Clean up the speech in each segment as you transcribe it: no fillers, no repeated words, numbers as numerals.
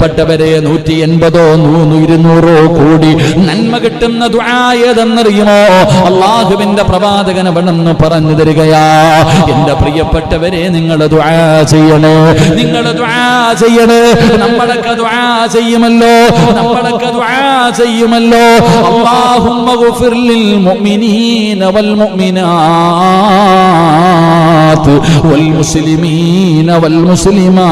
പെട്ടവരെ 180 200 കോടി നന്മ കിട്ടുന്ന ദുആ ഏതെന്നറിയുമോ? അല്ലാഹുവിന്റെ പ്രവാചകൻ അവിടെന്ന് പറഞ്ഞു തരികയാ, എന്റെ പ്രിയപ്പെട്ടവരെ നിങ്ങൾ ദുആ ചെയ്യണേ, നിങ്ങൾ ദുആ ചെയ്യണേ. നമ്മളൊക്കെ ദുആ ചെയ്യുമല്ലോ, നമ്മളൊക്കെ ദുആ ചെയ്യുമല്ലോ. അല്ലാഹുമ്മ ഗുഫിർ ലിൽ മുഅ്മിനീന വൽ മുഅ്മിനാത്ത് വൽ മുസ്ലിമീന വൽ മുസ്ലിമാത്ത്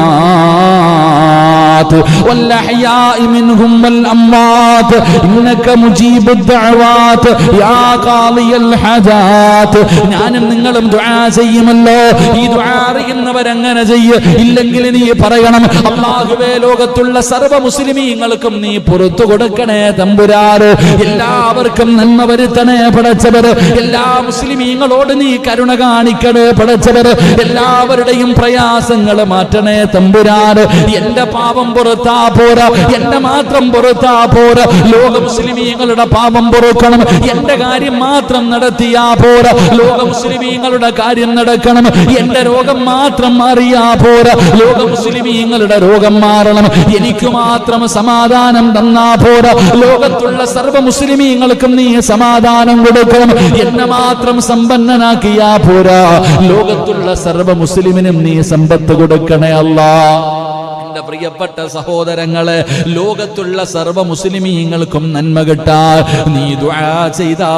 വൽ അഹ്യാഇ മിൻഹും വൽ അംവാത്ത് ഇന്നക മുജീബുദ് ദഅവാത്ത് യാ ഖാദിയൽ ഹജാത്ത്. ഞാനും നിങ്ങളും ദുആ ചെയ്യുമല്ലോ. ഈ ദുആ അറിയുന്നവരങ്ങനെ ചെയ്യ്. ഇല്ലെങ്കിൽ നീ പറയണം, അല്ലാഹുവേ ലോകത്തുള്ള സർവ്വ മുസ്ലിമീങ്ങൾക്കും നീ പുറത്തു കൊടുക്കണേ തമ്പുരാന്, എല്ലാവർക്കും നന്മ വരുത്തണേ പടച്ചവർ, എല്ലാ മുസ്ലിമീങ്ങളോട് നീ കരുണ കാണിക്കണേ പടച്ചവർ, എല്ലാവരുടെയും പ്രയാസങ്ങൾ മാറ്റണേ തമ്പുരാന്. എന്റെ പാപം പുറത്താ പോരാ, എന്റെ മാത്രം പുറത്താ പോരാ, ലോക മുസ്ലിമീങ്ങളുടെ പാപം പൊറുക്കണം. എന്റെ കാര്യം മാത്രം നടത്തിയാ പോരാ, ലോക മുസ്ലിമീങ്ങളുടെ കാര്യം നടക്കണം. എന്റെ രോഗം മാത്രം മാറിയാ പോരാ, ലോക മുസ്ലിമീങ്ങളുടെ രോഗം മാറണം. എനിക്ക് മാത്രം സമാധാനം തന്നാ പോരാ, ലോകത്തുള്ള സർവ്വ മുസ്ലിമീങ്ങൾക്കും നീ സമാധാനം കൊടുക്കണം. എന്നെ മാത്രം സമ്പന്നനാക്കിയാ പോരാ, ലോകത്തുള്ള സർവ്വ മുസ്ലിമിനും നീ സമ്പത്ത് കൊടുക്കണേ അല്ലാഹ്. എന്റെ പ്രിയപ്പെട്ട സഹോദരങ്ങളെ, ലോകത്തുള്ള സർവ്വ മുസ്ലിമീങ്ങൾക്കും നന്മ കിട്ടാൻ നീ ദുആ ചെയ്താ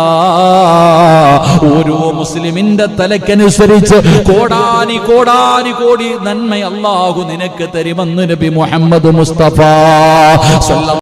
ഓരോ മുസ്ലിമിന്റെ തലക്കനുസരിച്ച് കോടാനി കോടാനി കോടി നന്മ അല്ലാഹു നിനക്ക് തരുമെന്ന് നബി മുഹമ്മദ് മുസ്തഫ